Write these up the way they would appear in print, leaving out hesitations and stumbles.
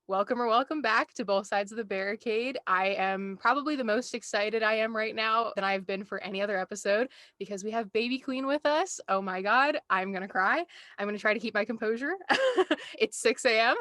Welcome back to Both Sides of the Barricade. I am probably the most excited I am right now than I've been for any other episode because we have Baby Queen with us. Oh my God, I'm gonna cry. I'm gonna try to keep my composure. It's 6 a.m.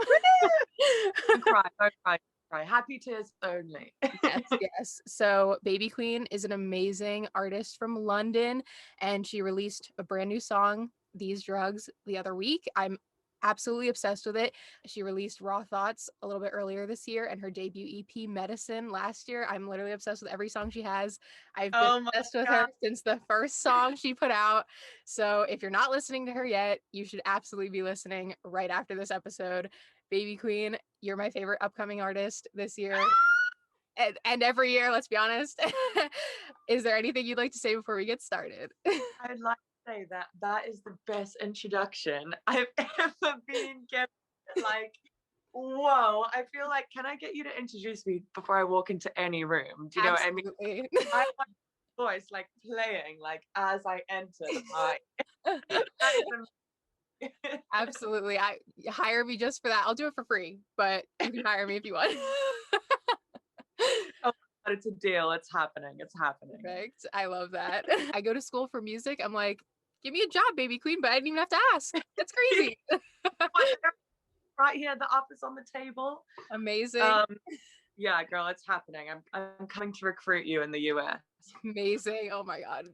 Don't cry, don't cry, don't cry. Happy tears only. Yes. So Baby Queen is an amazing artist from London, and she released a brand new song, These Drugs, the other week. I'm absolutely obsessed with it. She released Raw Thoughts a little bit earlier this year and her debut EP Medicine last year. I'm literally obsessed with every song she has. I've been Oh my obsessed with God. her since the first song she put out. So if you're not listening to her yet, you should absolutely be listening right after this episode. Baby Queen, you're my favorite upcoming artist this year. And every year, let's be honest. Is there anything you'd like to say before we get started? I'd like to say that is the best introduction I've ever been given. Like, whoa, I feel like, can I get you to introduce me before I walk into any room? Do you know what I mean? Absolutely. I want voice like playing like as I enter. That is Absolutely. I hire me just for that. I'll do it for free, but you can hire me if you want. Oh, it's a deal. It's happening. It's happening. Perfect. I love that. I go to school for music. I'm like, give me a job, Baby Queen, but I didn't even have to ask. That's crazy. Right here, the office on the table. Amazing. Yeah, girl, it's happening. I'm coming to recruit you in the US. Amazing. Oh my God.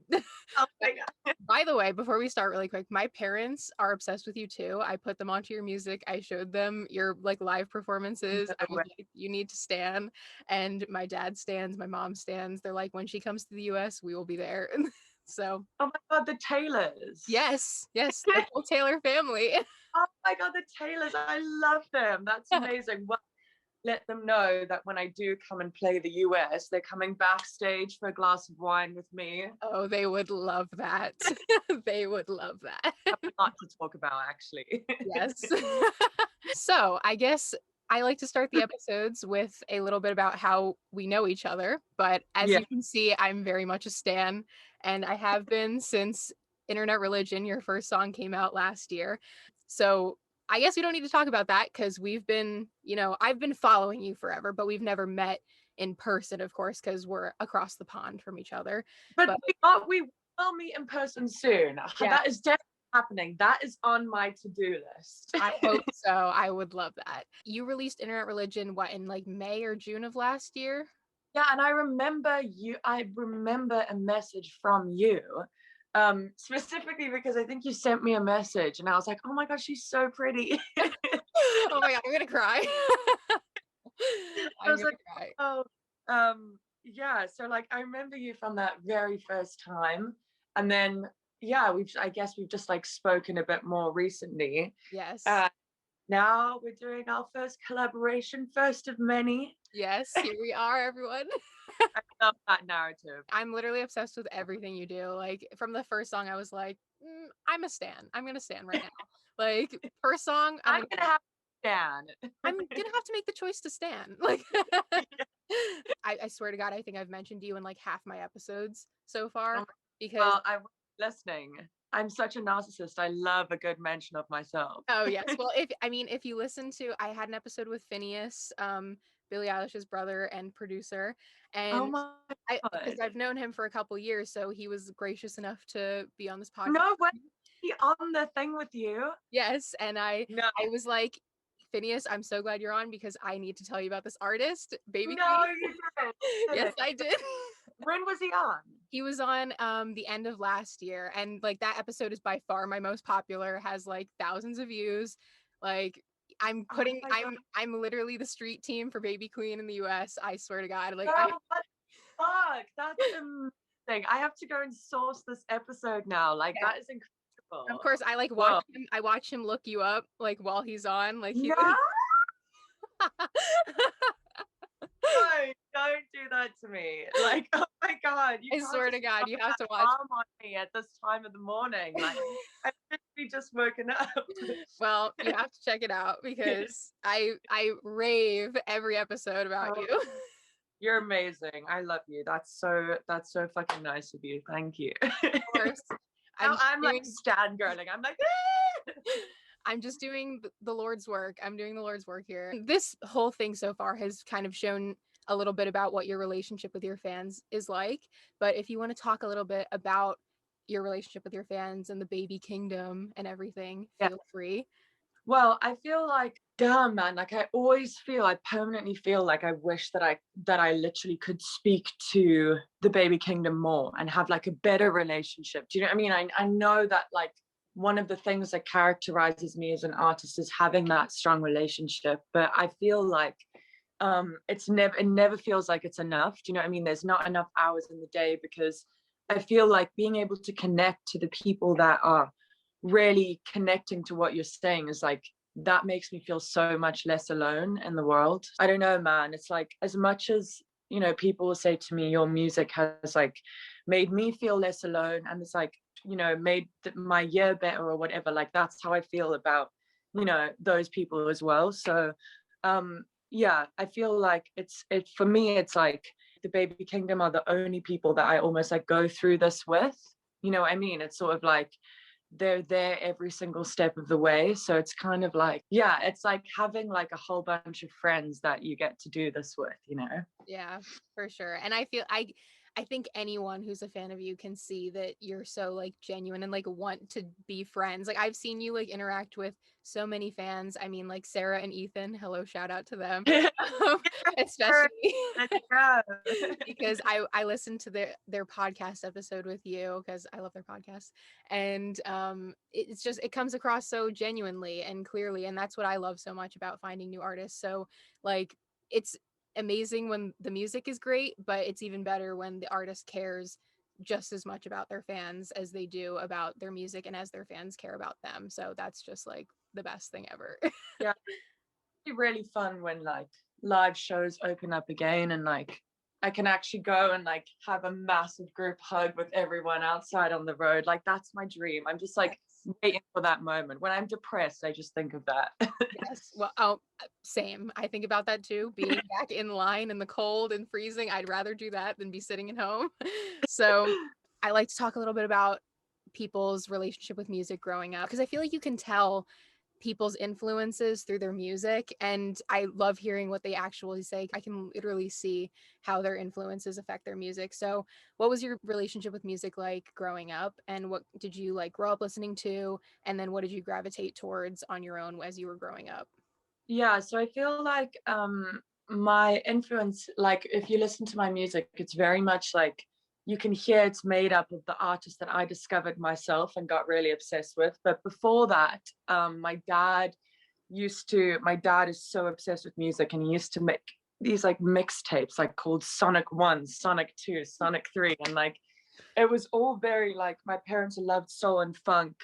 Oh my God. By the way, before we start really quick, my parents are obsessed with you too. I put them onto your music. I showed them your like live performances. No I was way. like, you need to stan. And my dad stands, my mom stands. They're like, when she comes to the US, we will be there. So Oh my God, the Taylors. yes, the whole Taylor family. Oh my God, the Taylors. I love them. That's amazing. Well, let them know that when I do come and play the US, they're coming backstage for a glass of wine with me. Oh, they would love that. They would love that. Have a lot to talk about, actually. Yes. So I guess I like to start the episodes with a little bit about how we know each other. But as Yeah. you can see, I'm very much a stan, and I have been since Internet Religion, your first song came out last year. So I guess we don't need to talk about that because we've been, I've been following you forever, but we've never met in person, of course, because we're across the pond from each other. But But we will meet in person soon. yeah, That is definitely happening. That is on my to-do list. I hope so. I would love that. You released Internet Religion, what, in like May or June of last year? Yeah, and I remember a message from you. Specifically because I think you sent me a message and I was like, oh my gosh, she's so pretty. Oh my God, I'm gonna cry. I was like, oh, yeah. So like I remember you from that very first time. And then yeah, I guess we've just like spoken a bit more recently. Yes. Now we're doing our first collaboration, first of many. Yes, here we are, everyone. I love that narrative. I'm literally obsessed with everything you do. Like from the first song, I was like, I'm a stan. I'm gonna stan right now. Like first song, I'm gonna have Dan. I'm gonna have to make the choice to stan. Like I swear to God, I think I've mentioned you in like half my episodes so far because Well, I was listening. I'm such a narcissist. I love a good mention of myself. oh yes. Well, if you listen to, I had an episode with Phineas, Billie Eilish's brother and producer, Oh and my because God. I've known him for a couple years, so he was gracious enough to be on this podcast. No way. He on the thing with you? Yes, and No. I was like, Phineas, I'm so glad you're on because I need to tell you about this artist, Baby No, Queen. you didn't. Yes, I did. When was he on? He was on the end of last year, and like that episode is by far my most popular, has like thousands of views. Like I'm Oh putting my God. I'm literally the street team for Baby Queen in the US. I swear to God. Like Girl, what the fuck? That's amazing. I have to go and source this episode now. Like yeah. that is incredible. Of course I like watch him, I watch him look you up like while he's on. Like he No, no, don't do that to me. Like, oh my God. You I can't swear just to God, you have to watch. alarm on me at this time of the morning. Like I've literally just woken up. Well, you have to check it out because I rave every episode about you. You're amazing. I love you. That's so fucking nice of you. Thank you. Of course. I'm like stan girling. I'm like, I'm just doing the Lord's work. I'm doing the Lord's work here. This whole thing so far has kind of shown a little bit about what your relationship with your fans is like. But if you want to talk a little bit about your relationship with your fans and the baby kingdom and everything, Yeah. feel free. Well, I feel like, damn, man, like I permanently feel like I wish that I literally could speak to the baby kingdom more and have like a better relationship. Do you know what I mean? I know that like one of the things that characterizes me as an artist is having that strong relationship, but I feel like it never feels like it's enough. Do you know what I mean? There's not enough hours in the day, because I feel like being able to connect to the people that are really connecting to what you're saying is like, that makes me feel so much less alone in the world. I don't know, man. It's like, as much as, you know, people will say to me, your music has like made me feel less alone, and it's like, you know, made my year better or whatever, like that's how I feel about, you know, those people as well. So yeah, I feel like it for me, it's like the baby kingdom are the only people that I almost like go through this with. You know what I mean? It's sort of like they're there every single step of the way. So it's kind of like, yeah, it's like having like a whole bunch of friends that you get to do this with, you know? Yeah, for sure. And I think anyone who's a fan of you can see that you're so like genuine and like want to be friends. Like I've seen you like interact with so many fans. I mean, like Sarah and Ethan, hello, shout out to them. Especially because I listened to their podcast episode with you because I love their podcast. And it's just it comes across so genuinely and clearly, and that's what I love so much about finding new artists. So like it's amazing when the music is great, but it's even better when the artist cares just as much about their fans as they do about their music and as their fans care about them. So that's just like the best thing ever. Yeah, it's really fun when like live shows open up again, and like I can actually go and like have a massive group hug with everyone outside on the road. Like that's my dream. I'm just like waiting for that moment. When I'm depressed, I just think of that. Yes. Well, oh, same. I think about that too. Being back in line in the cold and freezing, I'd rather do that than be sitting at home. So I like to talk a little bit about people's relationship with music growing up because I feel like you can tell people's influences through their music, and I love hearing what they actually say. I can literally see how their influences affect their music. So what was your relationship with music like growing up, and what did you like grow up listening to, and then what did you gravitate towards on your own as you were growing up? Yeah, so I feel like my influence, like if you listen to my music, it's very much like you can hear it's made up of the artists that I discovered myself and got really obsessed with. But before that, my dad is so obsessed with music, and he used to make these like mixtapes like called Sonic 1, Sonic 2, Sonic 3, and like it was all very like, my parents loved soul and funk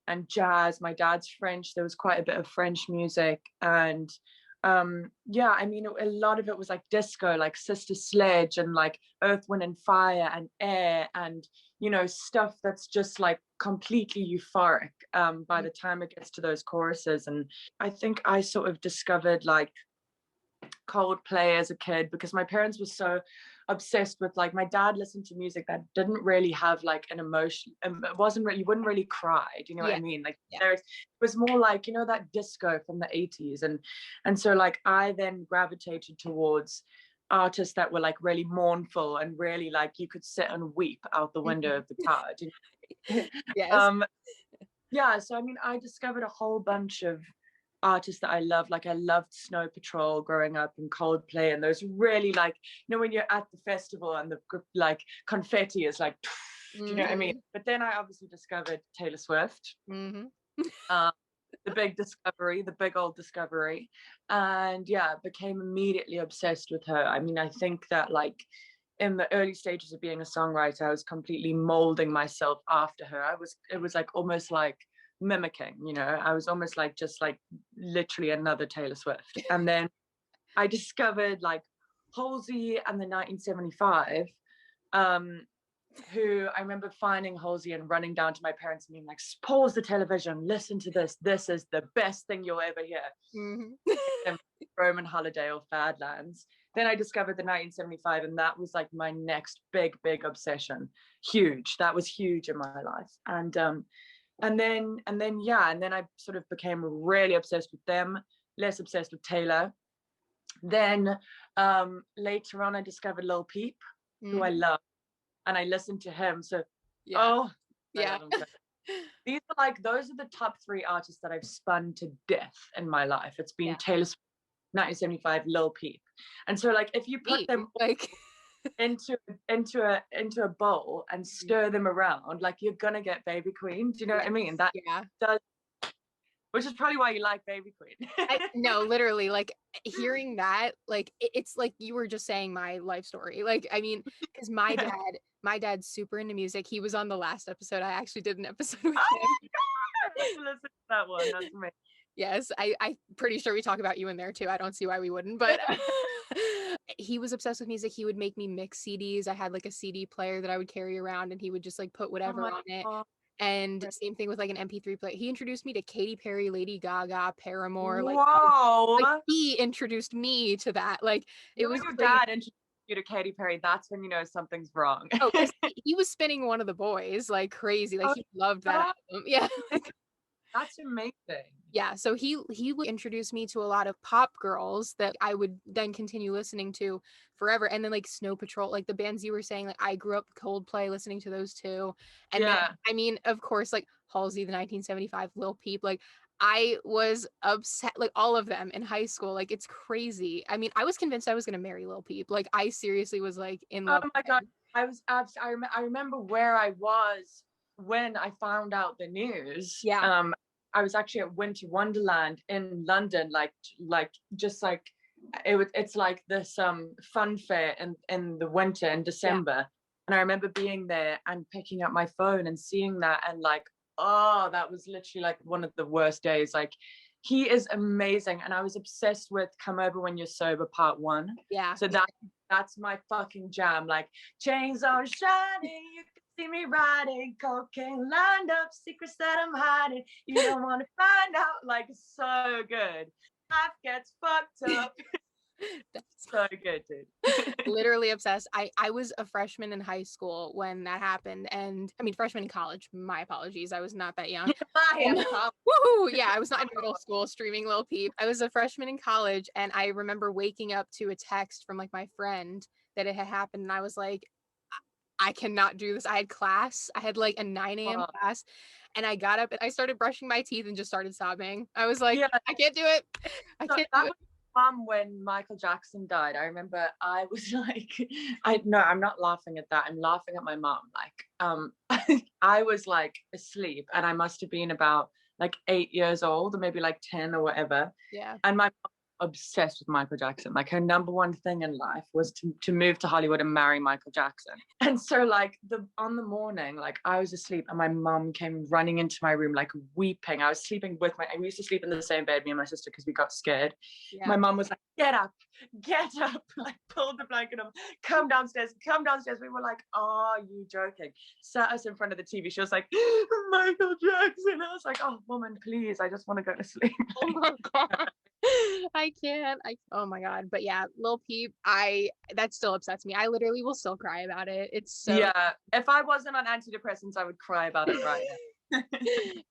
and jazz. My dad's French. There was quite a bit of French music. And yeah, I mean, a lot of it was like disco, like Sister Sledge and like Earth, Wind and Fire and Air, and, you know, stuff that's just like completely euphoric by the time it gets to those choruses. And I think I sort of discovered like Coldplay as a kid because my parents were so obsessed with, like, my dad listened to music that didn't really have like an emotion. It wasn't really, you wouldn't really cry. Do you know what Yeah. I mean? Like Yeah. it was more like, you know, that disco from the 80s. And so like I then gravitated towards artists that were like really mournful and really like you could sit and weep out the window of the car. Do you know? Yes. Yeah, so I mean, I discovered a whole bunch of artists that I love. Like I loved Snow Patrol growing up and Coldplay and those really like, you know, when you're at the festival and the like confetti is like, do you know what I mean? But then I obviously discovered Taylor Swift, um, the big discovery, the big old discovery. And yeah, became immediately obsessed with her. I mean, I think that like in the early stages of being a songwriter, I was completely molding myself after her. It was like almost like mimicking, you know, I was almost like just like literally another Taylor Swift. And then I discovered like Halsey and the 1975, who I remember finding Halsey and running down to my parents and being like, pause the television, listen to this. This is the best thing you'll ever hear. Roman Holiday or Fadlands. Then I discovered the 1975, and that was like my next big obsession. Huge. That was huge in my life. And and then I sort of became really obsessed with them, less obsessed with Taylor. Then later on I discovered Lil Peep, who I Mhm. love, and I listened to him. So Yeah. oh, I Yeah. love him so. These are like, those are the top three artists that I've spun to death in my life. It's been Yeah. Taylor Swift, 1975, Lil Peep. And so like if you put Me, them like into a bowl and stir them around, like you're gonna get Baby Queen. Do you know what yes, I mean? That yeah. does, which is probably why you like Baby Queen. I no, literally, like, hearing that, like, it's like you were just saying my life story. Like, I mean, because Yeah. my dad's super into music. He was on the last episode. I actually did an episode with Oh him. my god, I have to listen to that one. That's amazing. Yes, I pretty sure we talk about you in there too. I don't see why we wouldn't, but he was obsessed with music. He would make me mix CDs. I had like a CD player that I would carry around, and he would just like put Oh whatever my on it. god. And same thing with like an MP3 player. He introduced me to Katy Perry, Lady Gaga, Paramore, like Whoa. he introduced me to that. Like it You was and your crazy. dad introduced you to Katy Perry. That's when you know something's wrong. Oh, because he was spinning One of the Boys like crazy. Like Oh he loved that god, album. Yeah. that's amazing. Yeah, so he would introduce me to a lot of pop girls that I would then continue listening to forever. And then like Snow Patrol, like the bands you were saying, like I grew up Coldplay listening to those too. And then Yeah. I mean, of course, like Halsey, the 1975, Lil Peep, like I was upset, like all of them in high school. Like it's crazy. I mean, I was convinced I was gonna marry Lil Peep. Like I seriously was like in Oh love my with god. him. I remember where I was when I found out the news. Yeah, I was actually at Winter Wonderland in London, like just like it's like this fun fair in the winter in yeah, December. And I remember being there and picking up my phone and seeing that, and like, oh, that was literally like one of the worst days. Like, he is amazing, and I was obsessed with Come Over When You're Sober Part 1. yeah, So yeah. that's my fucking jam. Like, chains on shining, you can see me riding, cocaine lined up, secrets that I'm hiding. You don't want to find out. Like, so good. Life gets fucked up. That's So good, dude. literally obsessed. I was a freshman in high school when that happened, and I mean freshman in college. My apologies, I was not that young. I am Woohoo! Yeah, I was not in middle school streaming Lil Peep. I was a freshman in college, and I remember waking up to a text from like my friend that it had happened, and I was like, I cannot do this. I had class. I had like a 9 a.m. class, and I got up and I started brushing my teeth and just started sobbing. I was like, yeah. I can't do it. I So can't do that it. was fun when Michael Jackson died. I remember I was like, I no, I'm not laughing at that. I'm laughing at my mom. Like, I was like asleep, and I must have been about like 8 years old, or maybe like 10 or whatever. Yeah. And my mom obsessed with Michael Jackson. Like, her number one thing in life was to move to Hollywood and marry Michael Jackson. And so like on the morning, like I was asleep and my mom came running into my room like weeping. I was sleeping with we used to sleep in the same bed, me and my sister, because we got scared. Yeah. My mom was like, get up, like pulled the blanket up, come downstairs, come downstairs. We were like, are you joking? Sat us in front of the TV. She was like, Michael Jackson. I was like, oh woman, please, I just want to go to sleep. Oh my god. I can't. Oh my god. But yeah, Lil Peep, that still upsets me. I literally will still cry about it. It's so Yeah, if I wasn't on antidepressants, I would cry about it right now.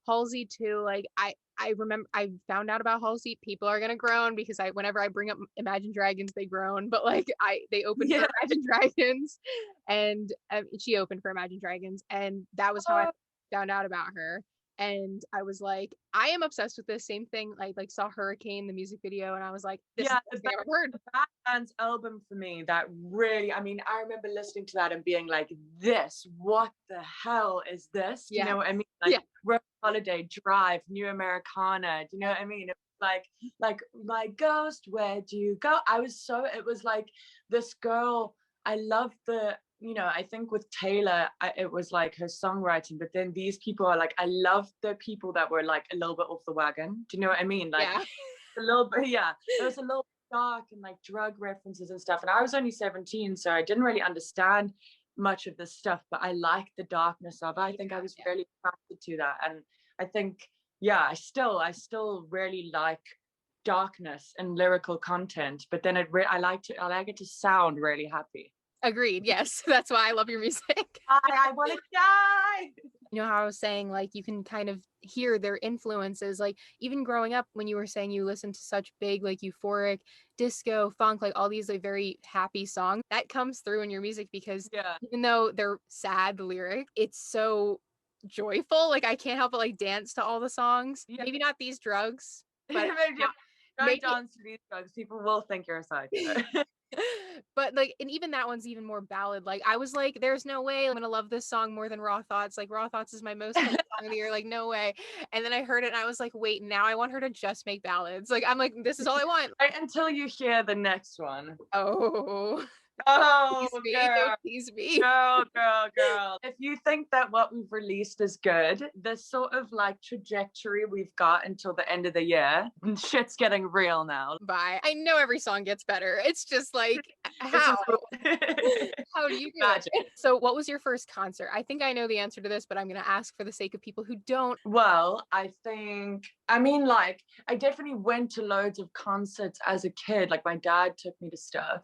Halsey too. Like I remember I found out about Halsey. People are gonna groan because whenever I bring up Imagine Dragons, they groan. But like they opened for Yeah. Imagine Dragons, and she opened for Imagine Dragons, and that was how I found out about her. And I was like, I am obsessed with this. Same thing. Like saw Hurricane, the music video, and I was like, this is Yeah, the best thing I've ever heard. the Batman's album for me, that really, I mean, I remember listening to that and being like, what the hell is this? Do you Yeah. know what I mean? Yeah. Like, Rose Holiday, Drive, New Americana. Do you know what I mean? It was like my ghost, where'd you go? It was like this girl. I loved I think with Taylor, it was like her songwriting, but then these people are like, I love the people that were like a little bit off the wagon. Do you know what I mean? Like, Yeah. a little bit, yeah. There was a little dark and like drug references and stuff. And I was only 17, so I didn't really understand much of this stuff, but I liked the darkness of it. I think I was really attracted to that. And I think, yeah, I still really like darkness and lyrical content, but then I like it to sound really happy. Agreed. Yes. That's why I love your music. I want to die. You know how I was saying, like, you can kind of hear their influences, like, even growing up, when you were saying you listened to such big, like, euphoric, disco, funk, like, all these, like, very happy songs, that comes through in your music because Yeah. even though they're sad lyric, it's so joyful. Like, I can't help but, like, dance to all the songs. Yeah. Maybe not these drugs, but Maybe don't maybe dance to these drugs. People will think you're a psycho. but like, and even that one's even more ballad. Like, I was like, there's no way I'm gonna love this song more than Raw Thoughts. Like, Raw Thoughts is my most played song of the year. Like, no way. And then I heard it and I was like, wait, now I want her to just make ballads. Like, I'm like, this is all I want. Right until you hear the next one. Oh, Oh, tease me, girl. don't tease me. Girl. If you think that what we've released is good, the sort of like trajectory we've got until the end of the year, shit's getting real now. Bye. I know every song gets better. It's just like, This how? is How do you do magic. it? So, what was your first concert? I think I know the answer to this, but I'm gonna ask for the sake of people who don't. Well, I mean, like, I definitely went to loads of concerts as a kid. Like, my dad took me to stuff.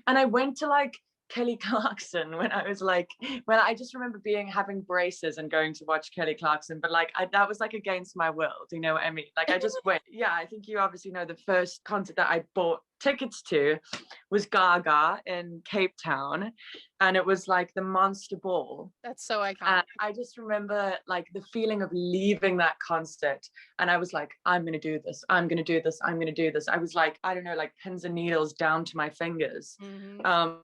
And I went to like Kelly Clarkson when I was like, when I just remember having braces and going to watch Kelly Clarkson, but like that was like against my will. Do you know what I mean? Like I just went. Yeah, I think you obviously know the first concert that I bought tickets to was Gaga in Cape Town, and it was like the Monster Ball. That's so iconic. And I just remember like the feeling of leaving that concert. And I was like, I'm going to do this. I'm going to do this. I'm going to do this. I was like, I don't know, like pins and needles down to my fingers.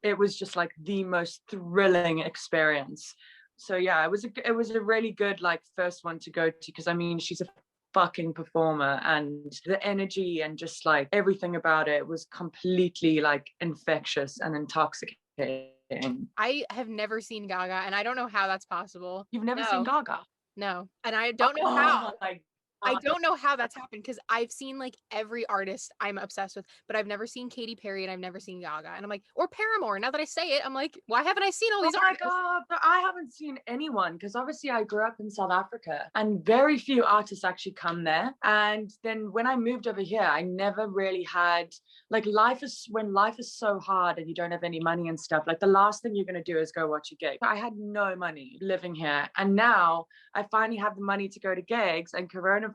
It was just like the most thrilling experience. So yeah, it was a really good like first one to go to, because I mean, she's a fucking performer, and the energy and just like everything about it was completely like infectious and intoxicating. I have never seen Gaga, and I don't know how that's possible. You've never seen Gaga? No. And I don't know how. Oh my I God. don't know how that's happened because I've seen like every artist I'm obsessed with, but I've never seen Katy Perry and I've never seen Gaga. And I'm like, or Paramore. Now that I say it, I'm like, why haven't I seen all these artists? Oh my God, but I haven't seen anyone, because obviously I grew up in South Africa and very few artists actually come there. And then when I moved over here, I never really had like when life is so hard and you don't have any money and stuff, like the last thing you're going to do is go watch a gig. I had no money living here. And now I finally have the money to go to gigs, and coronavirus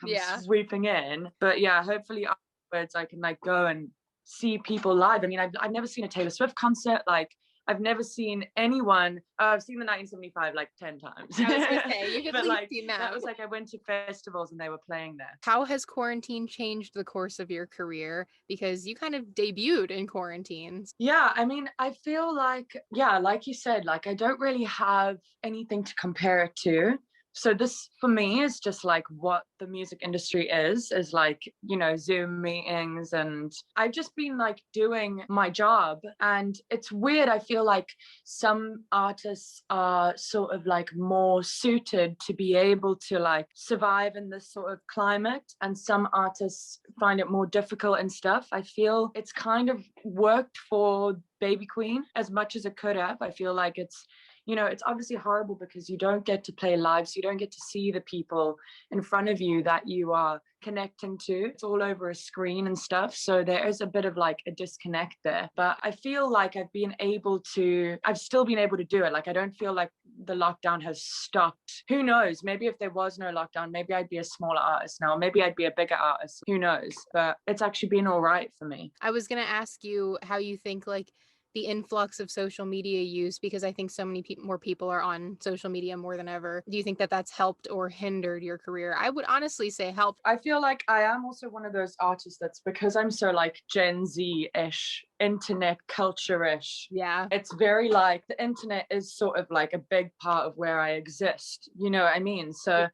comes sweeping in. But yeah, hopefully afterwards I can like go and see people live. I mean, I've never seen a Taylor Swift concert. Like I've never seen anyone. I've seen the 1975 like 10 times. I was gonna say, you've at least like, seen that. That was like I went to festivals and they were playing there. How has quarantine changed the course of your career? Because you kind of debuted in quarantine. Yeah, I mean, I feel like, yeah, like you said, like I don't really have anything to compare it to. So this for me is just like what the music industry is like, you know, Zoom meetings, and I've just been like doing my job. And it's weird, I feel like some artists are sort of like more suited to be able to like survive in this sort of climate, and some artists find it more difficult and stuff. I feel it's kind of worked for Baby Queen as much as it could have. I feel like it's, you know, it's obviously horrible because you don't get to play live, so you don't get to see the people in front of you that you are connecting to. It's all over a screen and stuff, so there is a bit of like a disconnect there. But I feel like I've still been able to do it. Like I don't feel like the lockdown has stopped. Who knows, maybe if there was no lockdown, maybe I'd be a smaller artist now, maybe I'd be a bigger artist, who knows. But it's actually been all right for me. I was gonna ask you how you think like the influx of social media use, because I think so many more people are on social media more than ever. Do you think that that's helped or hindered your career? I would honestly say helped. I feel like I am also one of those artists that's, because I'm so like Gen Z-ish, internet culture-ish. Yeah. It's very like the internet is sort of like a big part of where I exist. You know what I mean? So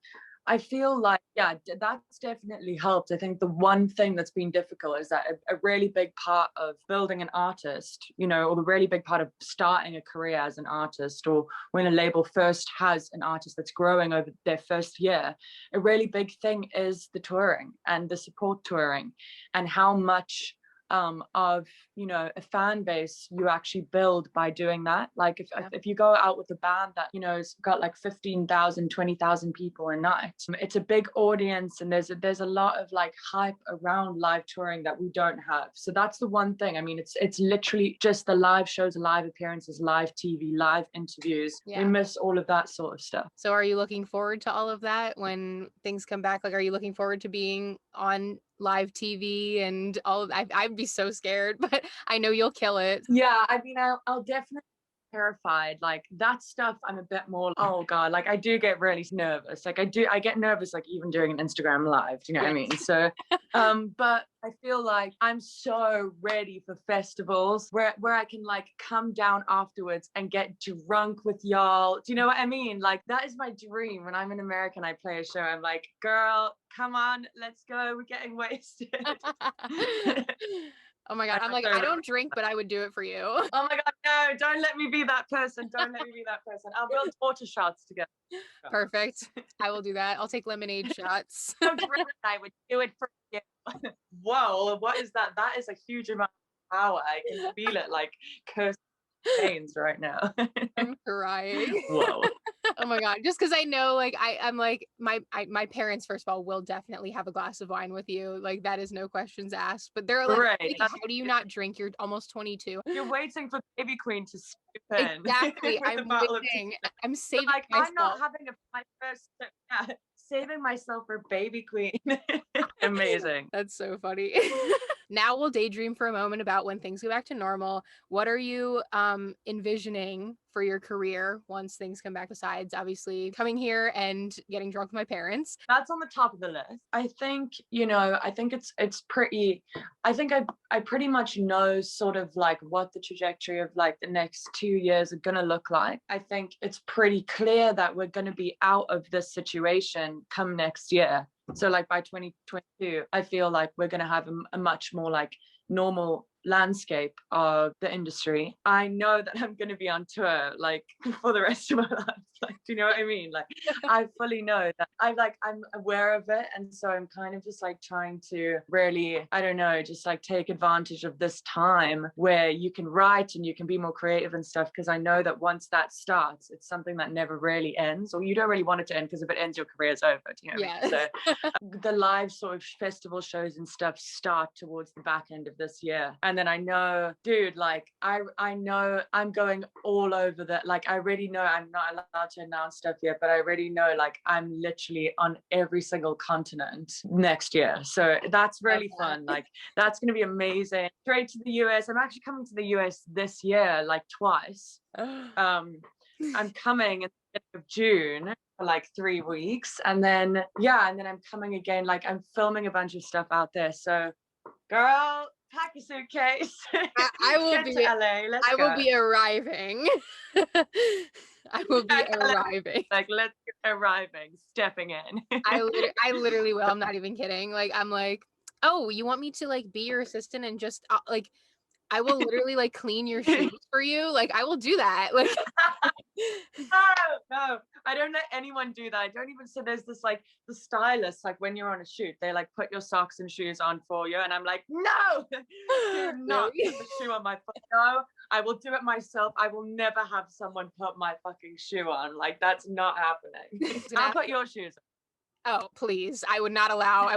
I feel like, yeah, that's definitely helped. I think the one thing that's been difficult is that a really big part of building an artist, you know, or the really big part of starting a career as an artist, or when a label first has an artist that's growing over their first year, a really big thing is the touring and the support touring, and how much of, you know, a fan base you actually build by doing that. Like if you go out with a band that, you know, has got like 15,000, 20,000 people a night, it's a big audience, and there's a lot of like hype around live touring that we don't have. So that's the one thing. I mean, it's literally just the live shows, live appearances, live TV, live interviews. We miss all of that sort of stuff. So are you looking forward to all of that when things come back? Like, are you looking forward to being on live TV and all of that? I'd be so scared, but I know you'll kill it. Yeah, I mean, I'll definitely terrified. Like that stuff, I'm a bit more, oh God, like I do get really nervous. Like I get nervous, like even doing an Instagram live, do you know what I mean? So, but I feel like I'm so ready for festivals where I can like come down afterwards and get drunk with y'all. Do you know what I mean? Like that is my dream. When I'm in America and I play a show, I'm like, girl, come on, let's go. We're getting wasted. Oh my God. I'm like, I don't drink, but I would do it for you. Oh my God, no, don't let me be that person. Don't let me be that person. I'll build water shots together. Perfect. I will do that. I'll take lemonade shots. I would do it for you. Whoa, what is that? That is a huge amount of power. I can feel it like cursing veins right now. I'm crying. Whoa. Oh my God. Just because I know, like, I'm like, my parents, first of all, will definitely have a glass of wine with you. Like, that is no questions asked. But they're like, right. how do you not drink? You're almost 22. You're waiting for Baby Queen to swoop in. Exactly. I'm waiting. I'm saving like, myself. I'm not having my first, saving myself for Baby Queen. Amazing. That's so funny. Now we'll daydream for a moment about when things go back to normal. What are you envisioning for your career once things come back, besides obviously coming here and getting drunk with my parents? That's on the top of the list. I think, you know, I think it's pretty, I think I pretty much know sort of like what the trajectory of like the next 2 years are gonna look like. I think it's pretty clear that we're gonna be out of this situation come next year. So like by 2022, I feel like we're going to have a much more like normal landscape of the industry. I know that I'm going to be on tour like for the rest of my life. Like, do you know what I mean? Like, I fully know that I'm aware of it. And so I'm kind of just like trying to really, I don't know, just like take advantage of this time where you can write and you can be more creative and stuff. Cause I know that once that starts, it's something that never really ends, or you don't really want it to end, because if it ends, your career's over. Do you know what I mean? So the live sort of festival shows and stuff start towards the back end of this year. And then I know, dude, like I know I'm going all over that. Like I already know I'm not allowed to announce stuff yet, but I already know like I'm literally on every single continent next year. So that's really fun. Like that's going to be amazing. Straight to the US. I'm actually coming to the US this year, like twice. I'm coming at the end of June for like 3 weeks, and then I'm coming again. Like I'm filming a bunch of stuff out there. So, girl, pack a suitcase. I will be to LA. Let's go. will be arriving. I will be arriving. Like let's get arriving, stepping in. I literally will. I'm not even kidding. Like I'm like, oh, you want me to like be your assistant and just like I will literally like clean your shoes for you. Like I will do that. Like no, I don't let anyone do that. I don't even. So there's this like the stylist, like when you're on a shoot, they like put your socks and shoes on for you, and I'm like, no, do not put the shoe on my foot. No, I will do it myself. I will never have someone put my fucking shoe on. Like that's not happening. I'll put your shoes on. Oh, please. I would not allow.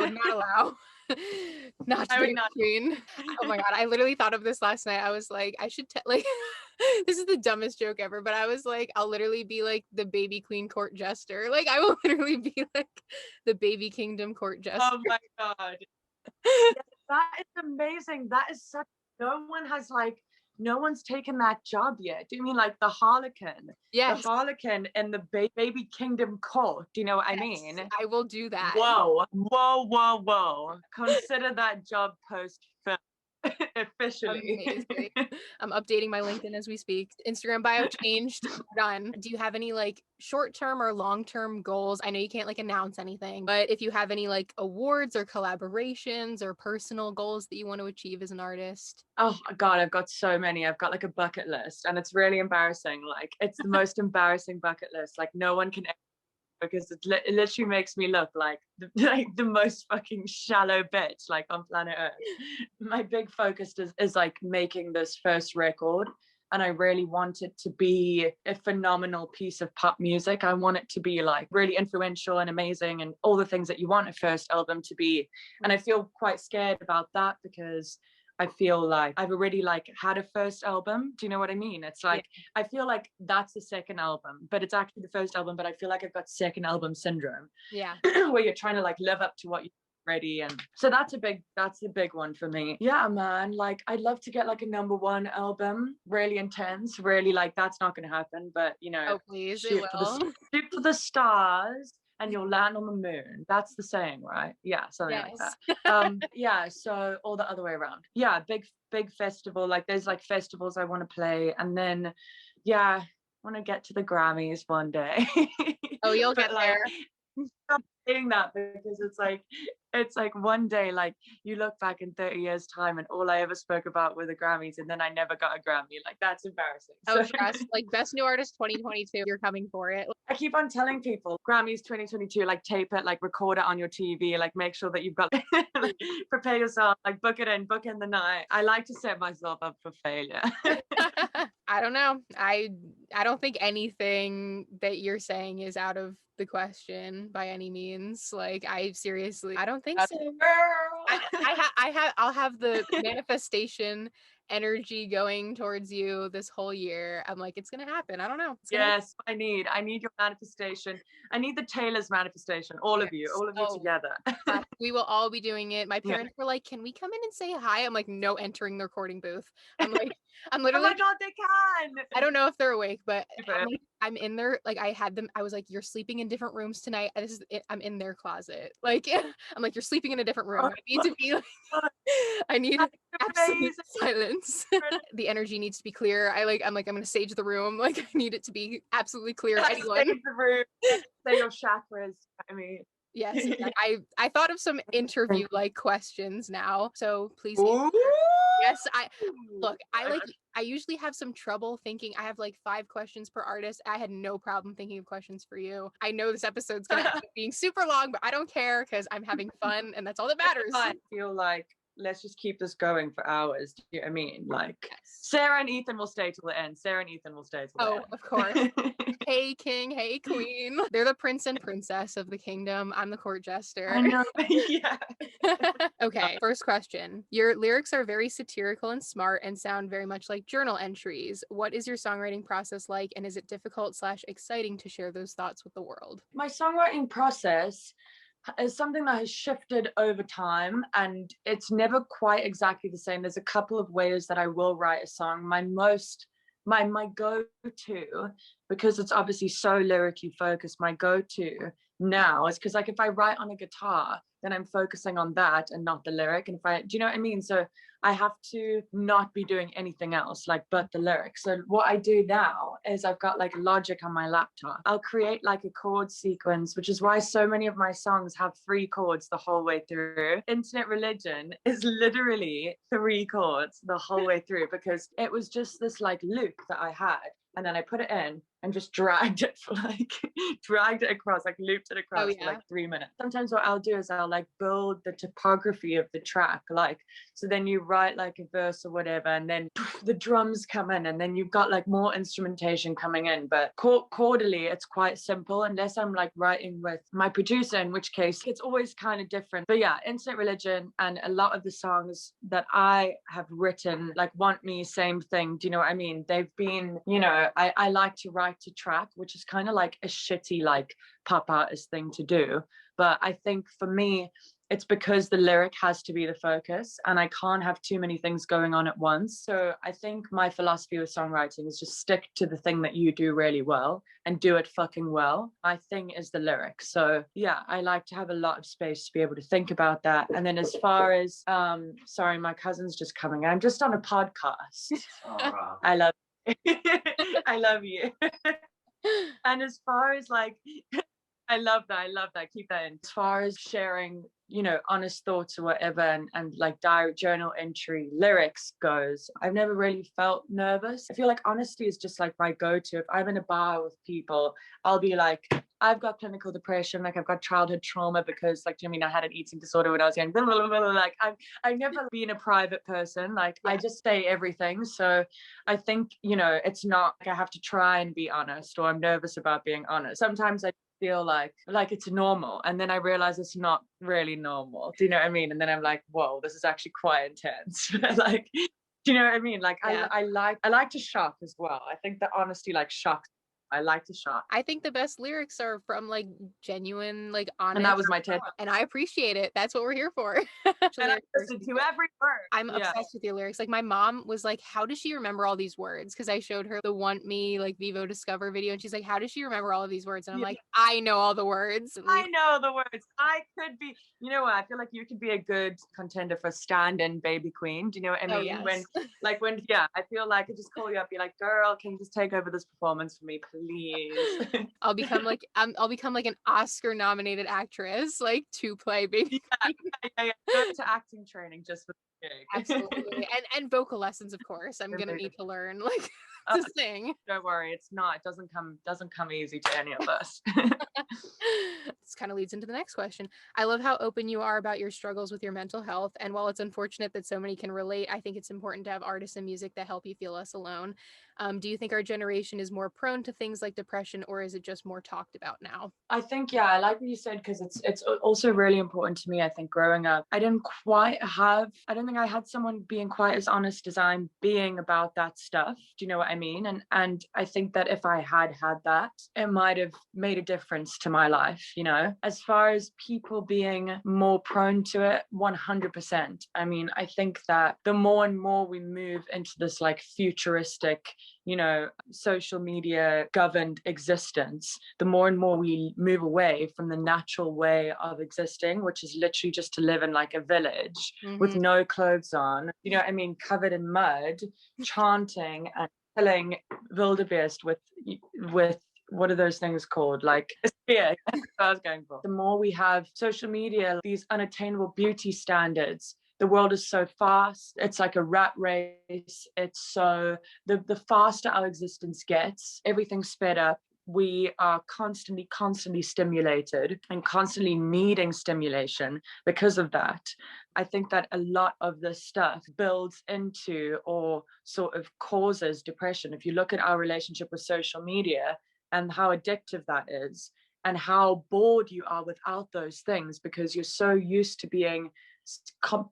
Not to be queen. Oh my God. I literally thought of this last night. I was like, I should like this is the dumbest joke ever, but I was like, I'll literally be like the baby queen court jester. Like I will literally be like the baby kingdom court jester. Oh my God. Yeah, that is amazing. That is such, no one's taken that job yet. Do you mean like the Harlequin? Yes. The Harlequin and the baby kingdom court. Do you know what I mean? I will do that. Whoa, whoa, whoa, whoa. Consider that job post officially. I'm updating my LinkedIn as we speak. Instagram bio changed. Done. Do you have any like short-term or long-term goals? I know you can't like announce anything, but if you have any like awards or collaborations or personal goals that you want to achieve as an artist? Oh God, I've got so many. I've got like a bucket list, and it's really embarrassing. Like it's the most embarrassing bucket list. Like no one can because it literally makes me look like the most fucking shallow bitch like on planet Earth. My big focus is like making this first record, and I really want it to be a phenomenal piece of pop music. I want it to be like really influential and amazing and all the things that you want a first album to be. And I feel quite scared about that because I feel like I've already like had a first album. Do you know what I mean? It's like, I feel like that's the second album, but it's actually the first album, but I feel like I've got second album syndrome. Yeah. Where you're trying to like live up to what you ready, and so that's a big one for me. Yeah, man, like I'd love to get like a #1 album, really intense, really like that's not gonna happen, but you know, Oh please, it will. shoot for the stars and you'll land on the moon. That's the saying, right? Yeah, something like that. Yeah, so all the other way around. Yeah, big festival, like there's like festivals I want to play, and then yeah, I want to get to the Grammys one day. Oh, you'll get like, there. I'm saying that because it's like one day like you look back in 30 years time and all I ever spoke about were the Grammys, and then I never got a Grammy. Like that's embarrassing. Oh, trust, like best new artist 2022, you're coming for it. I keep on telling people Grammys 2022, like tape it, like record it on your TV, like make sure that you've got like, prepare yourself, like book in the night. I like to set myself up for failure. I don't know. I don't think anything that you're saying is out of the question by any means. Like I seriously, I don't think so. I'll have the manifestation energy going towards you this whole year. I'm like, it's gonna happen. I don't know. Yes, I need your manifestation. I need the Taylor's manifestation. All of you together. We will all be doing it. My parents were like, "Can we come in and say hi?" I'm like, "No, entering the recording booth." I'm like, I'm literally. Oh my god, they can. I don't know if they're awake, but I'm in there. Like I had them. I was like, "You're sleeping in different rooms tonight." This is it. I'm in their closet. Like I'm like, "You're sleeping in a different room. I need to be. Like, I need absolute silence. The energy needs to be clear. I'm like, I'm gonna sage the room. Like I need it to be absolutely clear to anyone. Sage the room. Say your chakras. I mean. Yes, I thought of some interview like questions now, so please. Yes, I usually have some trouble thinking. I have like 5 questions per artist. I had no problem thinking of questions for you. I know this episode's gonna end up being super long, but I don't care because I'm having fun and that's all that matters. I feel like let's just keep this going for hours. Do you know what I mean? Like Sarah and Ethan will stay till the end. Oh, of course. Hey king, hey queen. They're the prince and princess of the kingdom. I'm the court jester. I know. Yeah. Okay, first question. Your lyrics are very satirical and smart and sound very much like journal entries. What is your songwriting process like, and is it difficult/exciting to share those thoughts with the world? My songwriting process is something that has shifted over time, and it's never quite exactly the same. There's a couple of ways that I will write a song. My go-to, because it's obviously so lyrically focused, my go-to now is because like if I write on a guitar, then I'm focusing on that and not the lyric. And do you know what I mean? So I have to not be doing anything else like but the lyrics. So what I do now is I've got like Logic on my laptop. I'll create like a chord sequence, which is why so many of my songs have 3 chords the whole way through. Infinite Religion is literally 3 chords the whole way through because it was just this like loop that I had. And then I put it in and just dragged it across, like looped it across for like 3 minutes. Sometimes what I'll do is I'll like build the topography of the track, like, so then you write like a verse or whatever, and then the drums come in, and then you've got like more instrumentation coming in. But chordally, it's quite simple, unless I'm like writing with my producer, in which case it's always kind of different. But yeah, Infinite Religion and a lot of the songs that I have written, like Want Me, same thing. Do you know what I mean? They've been, you know, I like to write to track, which is kind of like a shitty like pop artist thing to do, but I think for me it's because the lyric has to be the focus and I can't have too many things going on at once. So I think my philosophy with songwriting is just stick to the thing that you do really well and do it fucking well. My thing is the lyric. So yeah, I like to have a lot of space to be able to think about that. And then as far as sorry, my cousin's just coming. I'm just on a podcast. I love I love you. And as far as like I love that, keep that in. As far as sharing, you know, honest thoughts or whatever, and like diary, journal entry, lyrics goes, I've never really felt nervous. I feel like honesty is just like my go-to. If I'm in a bar with people, I'll be like, I've got clinical depression, like I've got childhood trauma because, like, do you know what I mean, I had an eating disorder when I was young. Blah, blah, blah, blah, like I've never been a private person. Like I Yeah. just say everything. So I think, you know, it's not like I have to try and be honest, or I'm nervous about being honest. Sometimes I feel like it's normal, and then I realize it's not really normal. Do you know what I mean? And then I'm like, whoa, this is actually quite intense. Like, do you know what I mean? Like Yeah. I like to shock as well. I think that honesty like shocks. I like to shock. I think the best lyrics are from like genuine, like And that honest, was my TED. and I appreciate it. That's what we're here for. And I Lyrics are listened to secret. every word. I'm Yeah. obsessed with your lyrics. Like my mom was like, "How does she remember all these words?" Because I showed her the "Want Me" like Vivo Discover video, and she's like, "How does she remember all of these words?" And I'm Yeah. like, "I know all the words." I know the words. I could be, you know what? I feel like you could be a good contender for stand-in baby queen. Do you know what I Oh mean? yes. Yeah, I feel like I could just call you up, be like, girl, can you just take over this performance for me, please? I'll become like an Oscar nominated actress, like to play baby. Yeah. Go to acting training just for the gig. Absolutely. And vocal lessons, of course. I'm gonna need to learn like to sing. Don't worry, it's not. It doesn't come easy to any of us. This kind of leads into the next question. I love how open you are about your struggles with your mental health. And while it's unfortunate that so many can relate, I think it's important to have artists and music that help you feel less alone. Do you think our generation is more prone to things like depression, or is it just more talked about now? I think, yeah, I like what you said, because it's also really important to me. I think growing up, I don't think I had someone being quite as honest as I'm being about that stuff. Do you know what I mean? And I think that if I had that, it might have made a difference to my life, you know. As far as people being more prone to it, 100%. I mean, I think that the more and more we move into this like futuristic, you know, social media governed existence, the more and more we move away from the natural way of existing, which is literally just to live in like a village with no clothes on, you know what I mean, covered in mud, chanting and killing wildebeest with what are those things called? Like a spear. That's what I was going for. The more we have social media, these unattainable beauty standards, the world is so fast. It's like a rat race. It's so the faster our existence gets, everything's sped up. We are constantly stimulated and constantly needing stimulation because of that. I think that a lot of this stuff builds into or sort of causes depression. If you look at our relationship with social media and how addictive that is, and how bored you are without those things because you're so used to being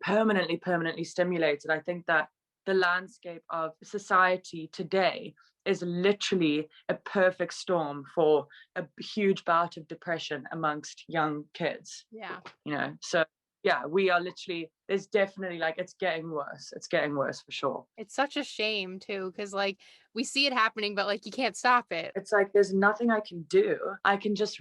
permanently stimulated. I think that the landscape of society today is literally a perfect storm for a huge bout of depression amongst young kids. Yeah. You know, so yeah, we are literally, there's definitely like, it's getting worse for sure. It's such a shame too, because like we see it happening, but like you can't stop it. It's like there's nothing I can do. I can just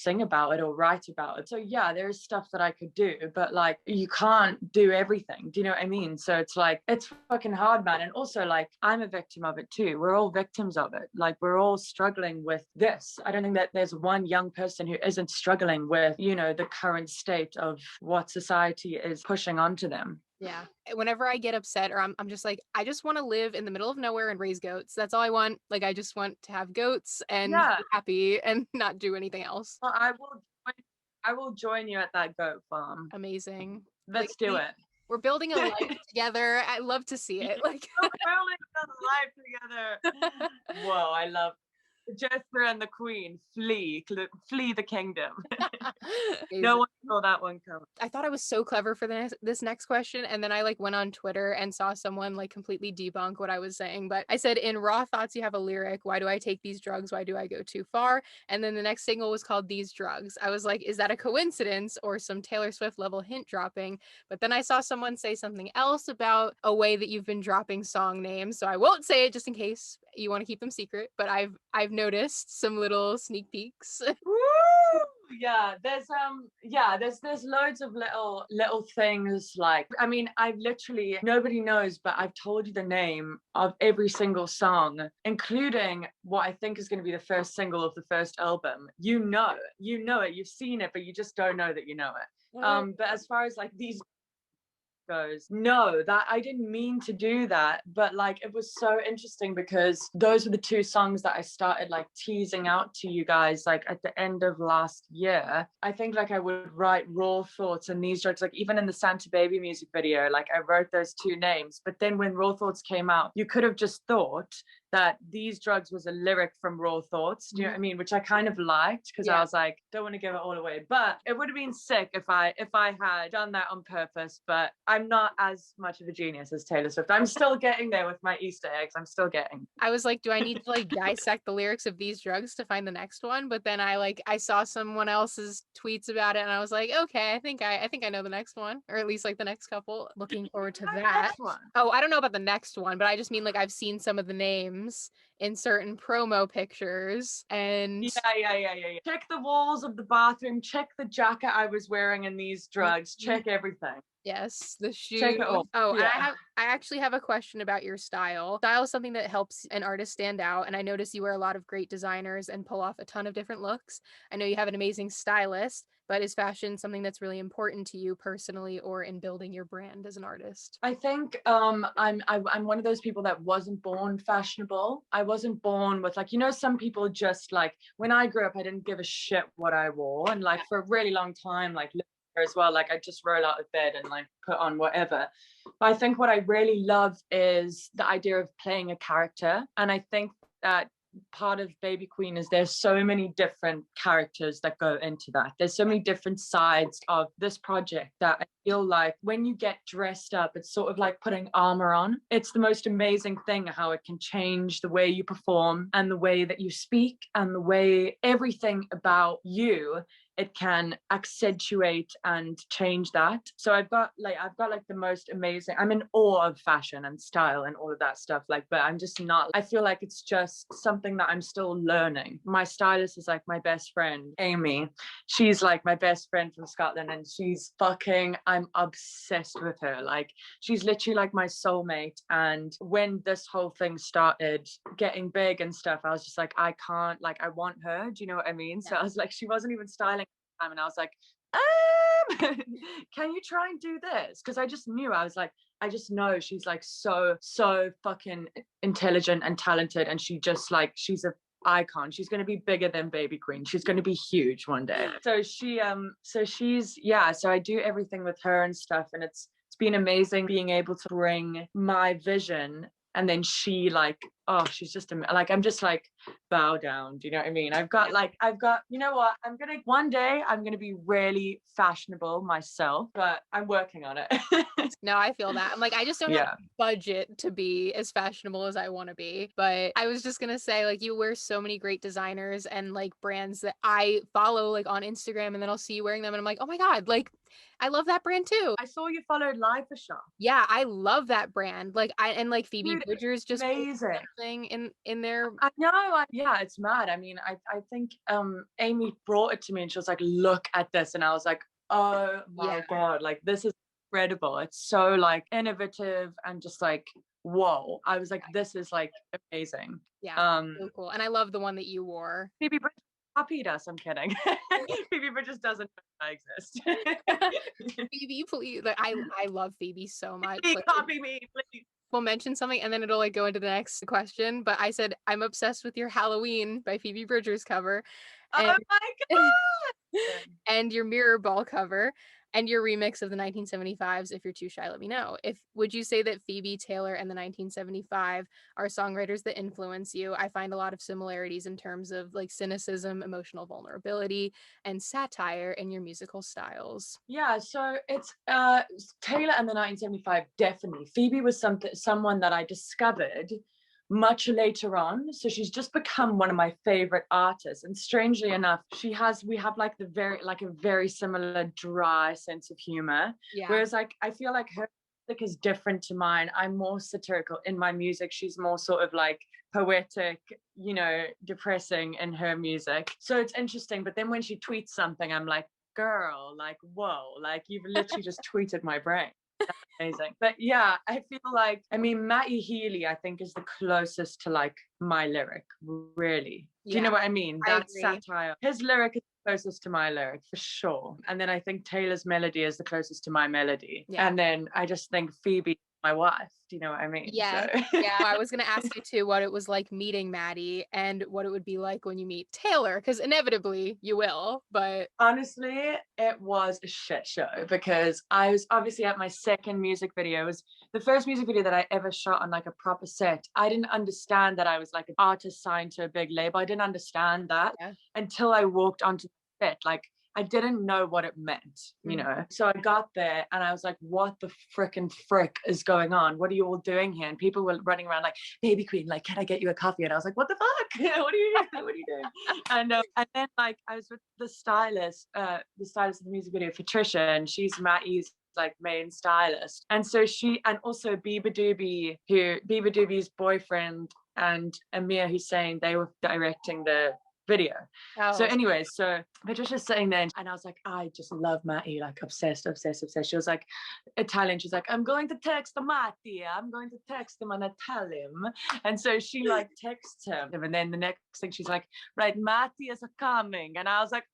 sing about it or write about it. So yeah, there's stuff that I could do, but like you can't do everything. Do you know what I mean? So it's like it's fucking hard, man. And also like I'm a victim of it too. We're all victims of it. Like we're all struggling with this. I don't think that there's one young person who isn't struggling with, you know, the current state of what society is pushing onto them. Yeah. Whenever I get upset or I'm just like, I just want to live in the middle of nowhere and raise goats. That's all I want. Like, I just want to have goats and be happy and not do anything else. Well, I will join you at that goat farm. Amazing. Let's do it. We're building a life together. I love to see it. Like we're building a life together. Whoa, I love the jester and the queen flee the kingdom. No one saw that one coming. I thought I was so clever for this next question, and then I like went on Twitter and saw someone like completely debunk what I was saying. But I said, in Raw Thoughts you have a lyric, why do I take these drugs, why do I go too far? And then the next single was called These Drugs. I was like, is that a coincidence or some Taylor Swift level hint dropping? But then I saw someone say something else about a way that you've been dropping song names, so I won't say it just in case you want to keep them secret, but I've noticed some little sneak peeks. Yeah, there's loads of little things. Like, I mean, I've literally, nobody knows, but I've told you the name of every single song, including what I think is going to be the first single of the first album. You know it, you've seen it, but you just don't know that you know it. But as far as like these goes, no, that I didn't mean to do that. But like, it was so interesting because those were the two songs that I started like teasing out to you guys like at the end of last year. I think like I would write Raw Thoughts and These Drugs, like even in the Santa Baby music video, like I wrote those two names. But then when Raw Thoughts came out, you could have just thought that These Drugs was a lyric from Raw Thoughts. Do you know what I mean? Which I kind of liked because I was like, don't want to give it all away. But it would have been sick if I had done that on purpose. But I'm not as much of a genius as Taylor Swift. I'm still getting there with my Easter eggs. I'm still getting. I was like, do I need to like dissect the lyrics of These Drugs to find the next one? But then I saw someone else's tweets about it and I was like, okay, I think I know the next one, or at least like the next couple. Looking forward to that. Oh, I don't know about the next one, but I just mean like I've seen some of the names in certain promo pictures and yeah. Check the walls of the bathroom, check the jacket I was wearing in These Drugs, check everything. yes, the shoe. Check it all. Oh, yeah. And I actually have a question about your style. Style is something that helps an artist stand out, and I notice you wear a lot of great designers and pull off a ton of different looks. I know you have an amazing stylist, but is fashion something that's really important to you personally or in building your brand as an artist? I think I'm one of those people that wasn't born fashionable. I wasn't born with like, you know, some people just like, when I grew up, I didn't give a shit what I wore, and like for a really long time, like as well, like I just roll out of bed and like put on whatever. But I think what I really love is the idea of playing a character, and I think that part of Baby Queen is there's so many different characters that go into that. There's so many different sides of this project that I feel like when you get dressed up, it's sort of like putting armor on. It's the most amazing thing how it can change the way you perform and the way that you speak and the way everything about you, it can accentuate and change that. So I've got like the most amazing, I'm in awe of fashion and style and all of that stuff. Like, but I'm just not, I feel like it's just something that I'm still learning. My stylist is like my best friend, Amy. She's like my best friend from Scotland, and I'm obsessed with her. Like, she's literally like my soulmate. And when this whole thing started getting big and stuff, I was just like, I can't, like, I want her. Do you know what I mean? Yeah. So I was like, she wasn't even styling and I was like, can you try and do this? Because I just knew, I was like, I just know she's like so fucking intelligent and talented, and she just like, she's a icon. She's going to be bigger than Baby Queen. She's going to be huge one day. So so I do everything with her and stuff, and it's been amazing being able to bring my vision. And then she like, oh, she's just like, I'm just like, bow down. Do you know what I mean? I've got, you know what? One day I'm going to be really fashionable myself, but I'm working on it. No, I feel that. I'm like, I just don't have budget to be as fashionable as I want to be. But I was just going to say, like, you wear so many great designers and like brands that I follow like on Instagram, and then I'll see you wearing them and I'm like, oh my God, like, I love that brand too. I saw you followed Live for Shop. Yeah, I love that brand. Like, like Phoebe Bridgers just amazing in there. I know. Yeah, it's mad. I mean, I think Amy brought it to me and she was like, look at this. And I was like, oh my God, like this is incredible. It's so like innovative and just like, whoa. I was like, this is like amazing. Yeah, so cool. And I love the one that you wore. Phoebe Bridgers copied us. I'm kidding. Phoebe Bridgers doesn't know I exist. Phoebe, please. Like, I love Phoebe so much. Like, copy me, please. We'll mention something and then it'll like go into the next question. But I said, I'm obsessed with your Halloween by Phoebe Bridgers cover. And, oh my God! And your Mirror Ball cover and your remix of the 1975s. If you're too shy, let me know. Would you say that Phoebe, Taylor, and the 1975 are songwriters that influence you? I find a lot of similarities in terms of like cynicism, emotional vulnerability, and satire in your musical styles. Yeah, so it's Taylor and the 1975, definitely. Phoebe was someone that I discovered much later on, so she's just become one of my favorite artists. And strangely enough, we have like a very similar dry sense of humor. Whereas like I feel like her music is different to mine. I'm more satirical in my music. She's more sort of like poetic, you know, depressing in her music. So it's interesting. But then when she tweets something, I'm like, girl, like, whoa, like you've literally just tweeted my brain. That's amazing. But yeah, I feel like, I mean, Matty Healy, I think, is the closest to like my lyric, really. Do you know what I mean? That satire. His lyric is closest to my lyric for sure. And then I think Taylor's melody is the closest to my melody. Yeah. And then I just think Phoebe, my wife, do you know what I mean? Yeah. So. Yeah. I was going to ask you too what it was like meeting Maddie and what it would be like when you meet Taylor, because inevitably you will, but honestly, it was a shit show because I was obviously at my second music video. It was the first music video that I ever shot on like a proper set. I didn't understand that I was like an artist signed to a big label. I didn't understand that until I walked onto the set. Like, I didn't know what it meant, you know? So I got there and I was like, what the frickin' frick is going on? What are you all doing here? And people were running around like, baby queen, like, can I get you a coffee? And I was like, what the fuck? What are you doing? And then like I was with the stylist of the music video, Patricia, and she's Mattie's like main stylist. And so and also Biba Doobie's boyfriend and Amir Hussein, they were directing the video. So anyways, so Patricia's sitting there and I was like, I just love Matty, like obsessed. She was like Italian. She's like, I'm going to text Matty. I'm going to text him and I tell him. And so she like texts him. And then the next thing she's like, right, Matty is coming. And I was like,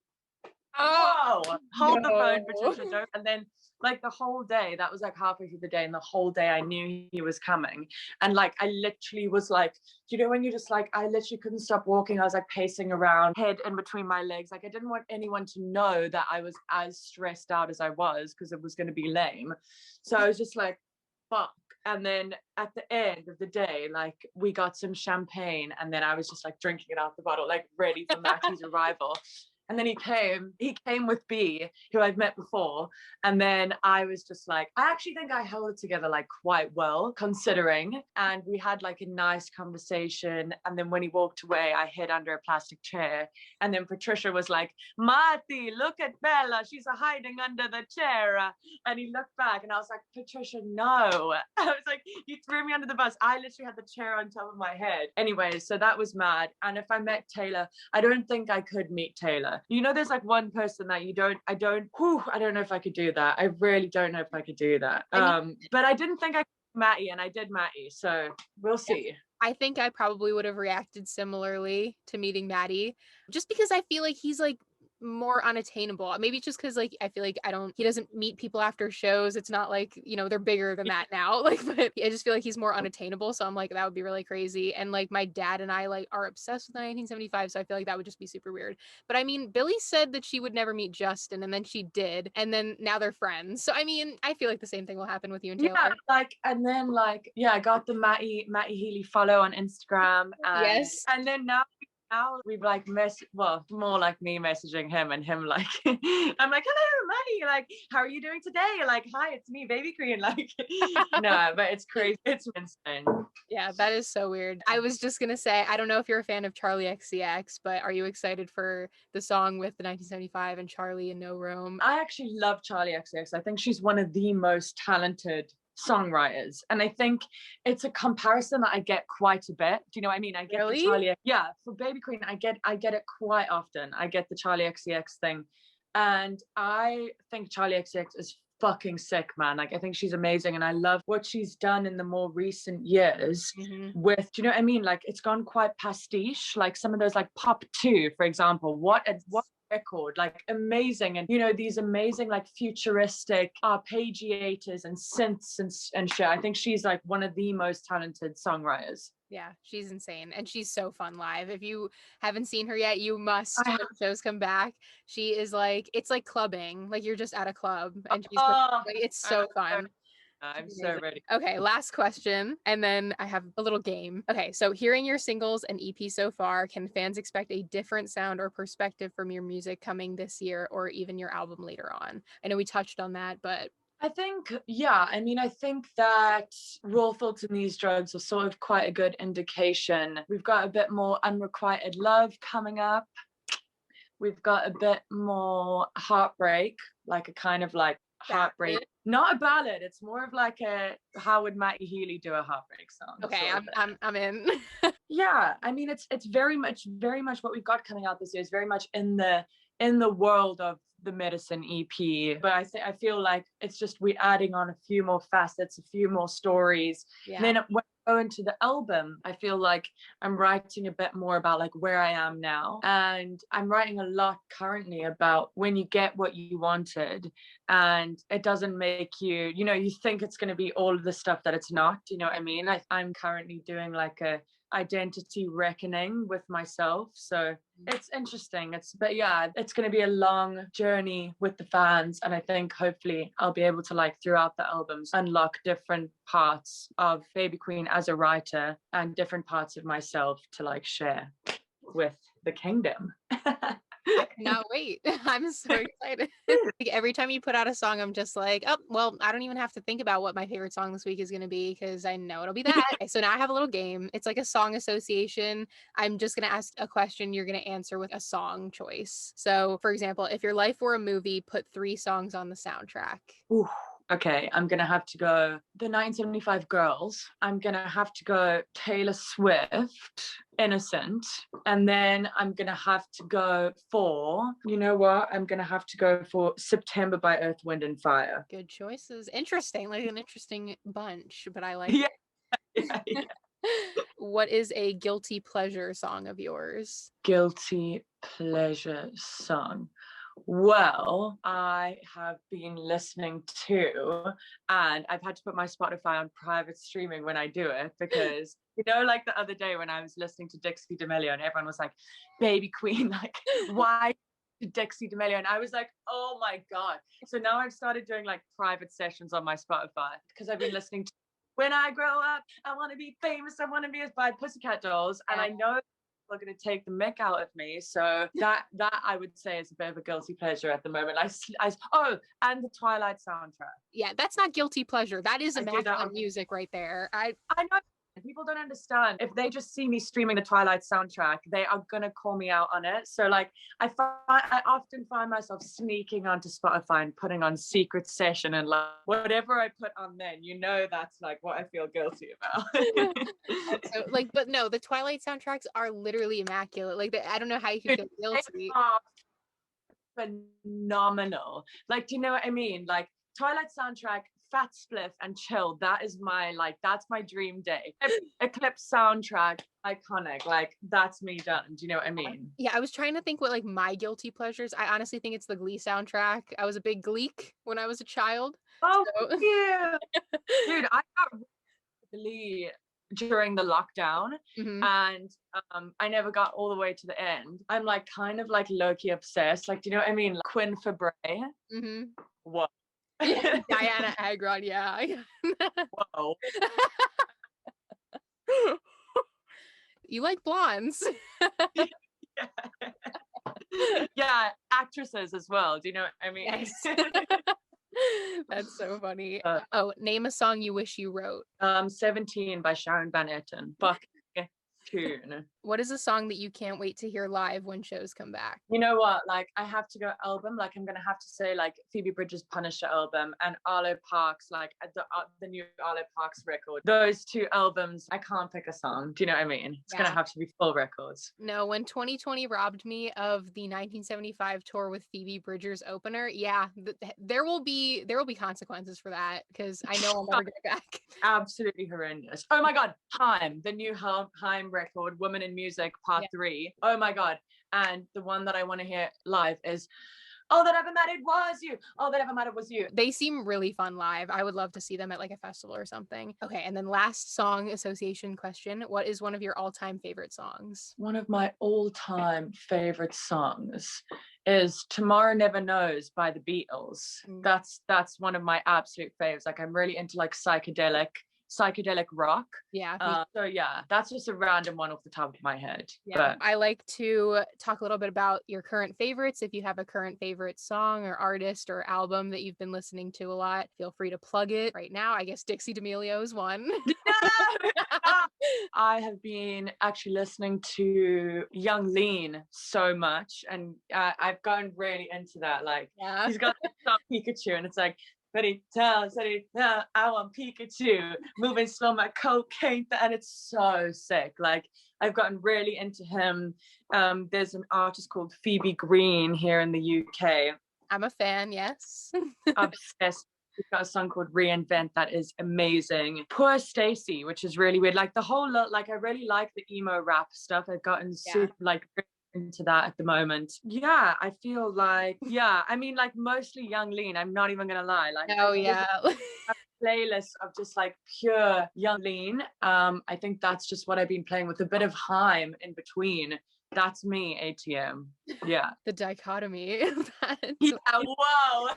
whoa, hold the phone, Patricia, don't. And then like the whole day, that was like halfway through the day, and the whole day I knew he was coming. And like I literally was like, you know, when you just like, I literally couldn't stop walking. I was like pacing around, head in between my legs. Like I didn't want anyone to know that I was as stressed out as I was, because it was going to be lame. So I was just like, fuck. And then at the end of the day, like we got some champagne, and then I was just like drinking it out the bottle, like ready for Matty's arrival. And then he came with B, who I've met before. And then I was just like, I actually think I held it together like quite well, considering. And we had like a nice conversation. And then when he walked away, I hid under a plastic chair. And then Patricia was like, Marty, look at Bella. She's hiding under the chair. And he looked back and I was like, Patricia, no. I was like, you threw me under the bus. I literally had the chair on top of my head. Anyway, so that was mad. And if I met Taylor, I don't think I could meet Taylor. You know, there's like one person that I don't know if I could do that. I really don't know if I could do that. But I didn't think I could Matty, and I did Matty, so we'll see. I think I probably would have reacted similarly to meeting Maddie, just because I feel like he's like more unattainable. Maybe it's just because like I feel like he doesn't meet people after shows. It's not like, you know, they're bigger than that now. Like, but I just feel like he's more unattainable. So I'm like, that would be really crazy. And like my dad and I like are obsessed with 1975. So I feel like that would just be super weird. But I mean, Billy said that she would never meet Justin, and then she did. And then now they're friends. So I mean, I feel like the same thing will happen with you and Taylor. Yeah, like, and then like, yeah, I got the Matty Healy follow on Instagram. And, yes. And then now we've like more like me messaging him and him like I'm like, hello Matty, like how are you doing today, like hi, it's me, baby queen, like no, but it's crazy, it's insane. Yeah, that is so weird. I was just gonna say, I don't know if you're a fan of Charlie XCX, but are you excited for the song with the 1975 and Charlie and No Room? I actually love Charlie XCX. I think she's one of the most talented songwriters, and I think it's a comparison that I get quite a bit. Do you know what I mean? I get really? the Charlie, yeah, for Baby Queen, I get it quite often. I get the Charlie XCX thing, and I think Charlie XCX is fucking sick, man. Like I think she's amazing, and I love what she's done in the more recent years with, do you know what I mean? Like it's gone quite pastiche, like some of those like Pop 2, for example. What record, like amazing, and you know, these amazing like futuristic arpeggiators and synths and shit. I think she's like one of the most talented songwriters. Yeah, she's insane, and she's so fun live. If you haven't seen her yet, you must. When shows come back, she is like, it's like clubbing, like you're just at a club, and she's like, it's so fun. I'm so ready. Okay, last question, and then I have a little game. Okay, so hearing your singles and EP so far, can fans expect a different sound or perspective from your music coming this year, or even your album later on? I know we touched on that, but I think, yeah, I mean, I think that Raw Thoughts and These Drugs are sort of quite a good indication. We've got a bit more Unrequited Love coming up. We've got a bit more Heartbreak, like a kind of like heartbreak, not a ballad. It's more of like a, how would Matty Healy do a heartbreak song? Okay, I'm in. Yeah, I mean, it's very much what we've got coming out this year is very much in the world of the Medicine EP, but I feel like it's just we're adding on a few more facets, a few more stories. Yeah. And then go into the album, I feel like I'm writing a bit more about like where I am now. And I'm writing a lot currently about when you get what you wanted and it doesn't make you, you know, you think it's going to be all of the stuff that it's not. You know what I mean? I'm currently doing like a identity reckoning with myself. So it's interesting. But yeah, it's going to be a long journey with the fans. And I think hopefully I'll be able to like throughout the albums unlock different parts of Baby Queen as a writer and different parts of myself to like share with the kingdom. I cannot wait. I'm so excited. Like every time you put out a song, I'm just like, oh, well, I don't even have to think about what my favorite song this week is going to be because I know it'll be that. So now I have a little game. It's like a song association. I'm just going to ask a question. You're going to answer with a song choice. So, for example, if your life were a movie, put 3 songs on the soundtrack. Ooh. Okay, I'm gonna have to go the 1975 Girls. I'm gonna have to go Taylor Swift, Innocent, and then I'm gonna have to go for, you know what? I'm gonna have to go for September by Earth, Wind and Fire. Good choices. Interesting, like an interesting bunch, but I like yeah, it. yeah, yeah. What is a guilty pleasure song of yours? Guilty pleasure song. Well, I have been listening to, and I've had to put my Spotify on private streaming when I do it because, you know, like the other day when I was listening to Dixie D'Amelio and everyone was like, Baby Queen, like, why Dixie D'Amelio? And I was like, oh my God. So now I've started doing like private sessions on my Spotify because I've been listening to When I Grow Up, I Want to Be Famous, I Want to Be as by Pussycat Dolls. And I know are going to take the mick out of me, so that I would say is a bit of a guilty pleasure at the moment. Oh, and the Twilight soundtrack. Yeah, that's not guilty pleasure. That is immaculate music right there. I know people don't understand. If they just see me streaming the Twilight soundtrack, they are gonna call me out on it. So like I often find myself sneaking onto Spotify and putting on secret session and like whatever I put on then, you know, that's like what I feel guilty about. So, like, but no, the Twilight soundtracks are literally immaculate. Like, I don't know how you could feel guilty. Phenomenal. Like, do you know what I mean? Like Twilight soundtrack, Fat Spliff and Chill, that's my dream day. Eclipse soundtrack, iconic. Like that's me done. Do you know what I mean? Yeah, I was trying to think what like my guilty pleasures. I honestly think it's the Glee soundtrack. I was a big Gleek when I was a child. Oh so. Yeah. Dude, I got Glee during the lockdown and I never got all the way to the end. I'm like kind of like low-key obsessed. Like, do you know what I mean? Like Quinn Fabray. What? Diana Agron, yeah. Whoa. You like blondes. Yeah, actresses as well. Do you know what I mean? Yes. That's so funny. Name a song you wish you wrote. 17 by Sharon Van Etten. Fuck tune. What is a song that you can't wait to hear live when shows come back? You know what? Like I have to go album. Like I'm gonna have to say like Phoebe Bridgers' Punisher album and Arlo Parks, like the new Arlo Parks record. Those 2 albums, I can't pick a song. Do you know what I mean? It's gonna have to be full records. No, when 2020 robbed me of the 1975 tour with Phoebe Bridgers opener, yeah, there will be consequences for that because I know I'll never get back. Absolutely horrendous. Oh my God, Haim, the new Haim record, Woman in Music Part 3. Oh my God. And the one that I want to hear live is All That Ever Mattered Was You. All That Ever Mattered Was You. They seem really fun live. I would love to see them at like a festival or something. Okay, and then last song association question. What is one of your all-time favorite songs? One of my all-time favorite songs is Tomorrow Never Knows by the Beatles. That's one of my absolute faves. Like I'm really into like psychedelic rock. Yeah. So yeah, that's just a random one off the top of my head. Yeah. But I like to talk a little bit about your current favorites. If you have a current favorite song or artist or album that you've been listening to a lot, feel free to plug it right now. I guess Dixie D'Amelio is one. I have been actually listening to Young Lean so much, and I've gone really into that. Like he's got the song Pikachu, and it's like Ready, I want Pikachu, moving slow, my cocaine, and it's so sick. Like I've gotten really into him. There's an artist called Phoebe Green here in the UK. I'm a fan, yes. Obsessed She's got a song called Reinvent that is amazing. Poor Stacy, which is really weird. Like the whole lot, like I really like the emo rap stuff. I've gotten Yeah. super like into that at the moment. Yeah, I feel like, yeah, I mean, like mostly Young Lean. I'm not even gonna lie. Like Oh I yeah. a playlist of just like pure Young Lean. I think that's just what I've been playing with a bit of Haim in between. That's me, ATM. Yeah. The dichotomy. Yeah, That's whoa.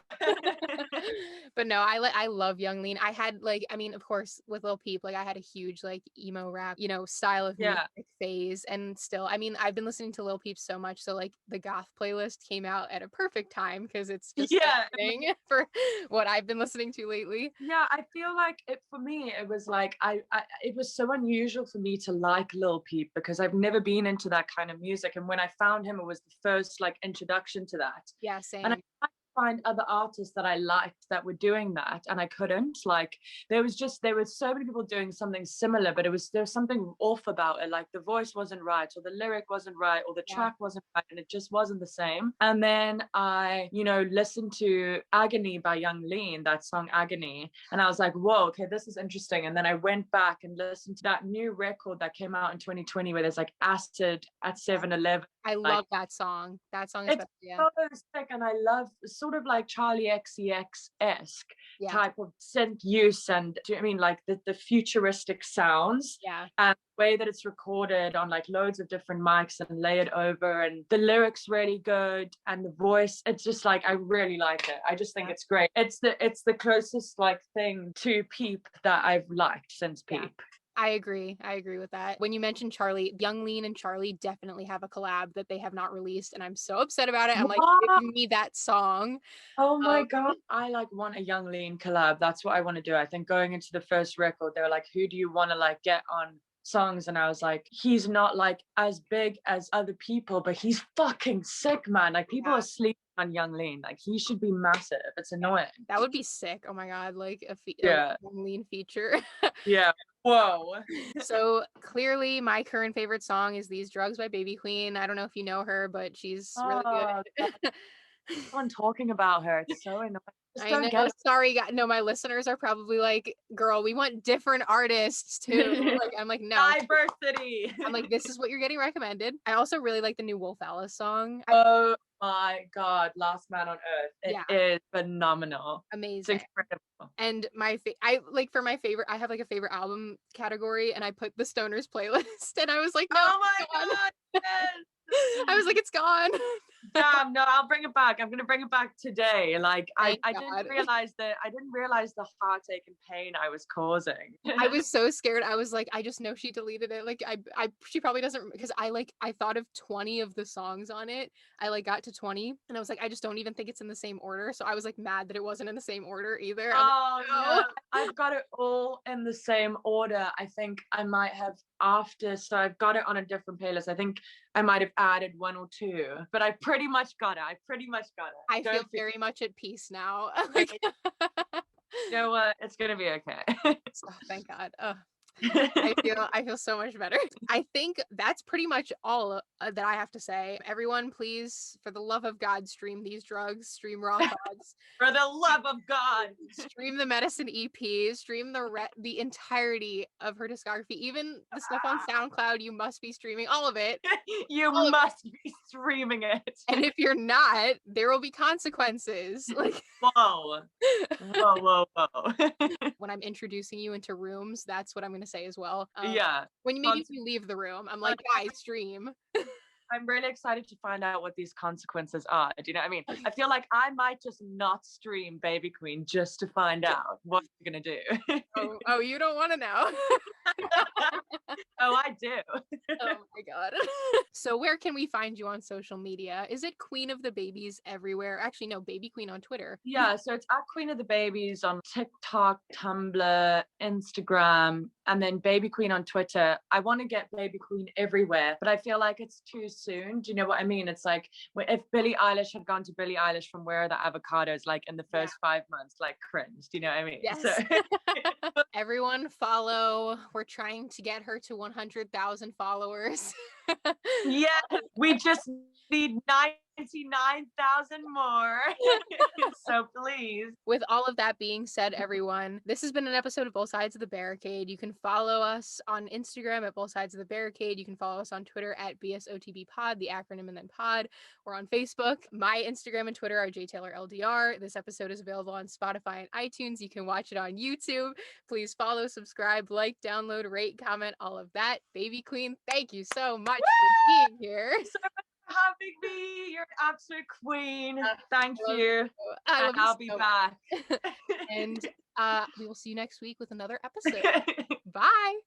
but no, I love Young Lean. I had like, I mean, of course, with Lil Peep, like I had a huge like emo rap, style of music Yeah. phase, and still, I mean, I've been listening to Lil Peep so much, so like the goth playlist came out at a perfect time because it's just Yeah. everything for what I've been listening to lately. Yeah, I feel like it for me. It was like I it was so unusual for me to like Lil Peep because I've never been into that kind of music, and when I found him, it was the first like introduction to that. Yeah, And I same. tried to find other artists that I liked that were doing that, and I couldn't. Like there were so many people doing something similar, but there was something off about it. Like the voice wasn't right, or the lyric wasn't right, or the Yeah. track wasn't right, and it just wasn't the same. And then I, listened to Agony by Young Lean, that song Agony, and I was like, whoa, okay, this is interesting. And then I went back and listened to that new record that came out in 2020 where there's like acid at 7-Eleven. I Like love that song. That song is it's yeah. so sick, and I love sort of like Charlie XCX-esque Yeah. type of synth use, and do you know what I mean, like the futuristic sounds, Yeah. and the way that it's recorded on like loads of different mics and layered over, and the lyrics really good, and the voice, it's just like I really like it. I just think it's great. It's the closest like thing to Peep that I've liked since Yeah. Peep. I agree. I agree with that. When you mentioned Charlie, Young Lean and Charlie definitely have a collab that they have not released, and I'm so upset about it. I'm like, What? give me that song. Oh my Um, God. I like want a Young Lean collab. That's what I want to do. I think going into the first record, they were like, who do you want to like get on songs? And I was like, he's not like as big as other people, but he's fucking sick, man. Like people yeah, are sleeping on Young Lean. Like he should be massive. It's yeah, annoying. that would be sick. Oh my God, like a Yeah. Young Lean feature. Yeah. Whoa. So clearly, my current favorite song is "These Drugs" by Baby Queen. I don't know if you know her, but she's really Oh, God. good. Someone talking about her. It's so annoying. Just I don't know. get Sorry, no, my listeners are probably like, "Girl, we want different artists too." it. Like, I'm like, no. Diversity. I'm like, this is what you're getting recommended. I also really like the new Wolf Alice song. Oh my God, Last Man on Earth. It Yeah, is phenomenal. It's amazing. incredible. And I like for my favorite, I have like a favorite album category, and I put the Stoners playlist, and I was like, no, Oh it's my gone. God, I was yes. like, it's gone. Damn, no, I'll bring it back. I'm gonna bring it back today. Like Thank I God. didn't realize the heartache and pain I was causing. I was so scared. I was like, I just know she deleted it. Like, she probably doesn't, because I thought of 20 of the songs on it. I like got to 20, and I was like, I just don't even think it's in the same order. So I was like mad that it wasn't in the same order either. I'm Oh like, no, no. I've got it all in the same order. I think I might have after, so I've got it on a different playlist. I think I might have added one or two, but I pretty much got it. I pretty much got it. I feel Don't feel, very much at peace now. Like, you know what? It's gonna be okay. oh, thank God. I feel so much better. I think that's pretty much all that I have to say. Everyone, please, for the love of God, stream These Drugs, stream Raw Thoughts, For the love of God. stream the Medicine EP, stream the entirety of her discography, even the stuff on SoundCloud. You must be streaming all of it. You All of it. must be streaming it. And if you're not, there will be consequences. Like, Whoa. Whoa, whoa, whoa. when I'm introducing you into rooms, that's what I'm going to say as well. Yeah. When maybe you leave the room, I'm like, guys, stream. I'm really excited to find out what these consequences are. Do you know what I mean? I feel like I might just not stream Baby Queen just to find out what you're gonna do. Oh, you don't want to know. Oh, I do. Oh my God. So where can we find you on social media? Is it Queen of the Babies everywhere? Actually, no, Baby Queen on Twitter. Yeah, so it's at Queen of the Babies on TikTok, Tumblr, Instagram, and then Baby Queen on Twitter. I want to get Baby Queen everywhere, but I feel like it's too soon. Do you know what I mean? It's like if Billie Eilish had gone to Billie Eilish from Where Are the Avocados, like in the first 5 months, like cringe. Do you know what I mean? Yes. So Everyone follow. We're trying to get her to 100,000 followers. Yeah, we just need 99,000 more. So please. With all of that being said, everyone, this has been an episode of Both Sides of the Barricade. You can follow us on Instagram at Both Sides of the Barricade. You can follow us on Twitter at BSOTBpod, the acronym and then pod. We're on Facebook. My Instagram and Twitter are JTaylorLDR. This episode is available on Spotify and iTunes. You can watch it on YouTube. Please follow, subscribe, like, download, rate, comment, all of that. Baby Queen, thank you so much for being here. So much for having me. You're an absolute queen. Thank I love you. I And love you I'll be so back. much. And we will see you next week with another episode. Bye.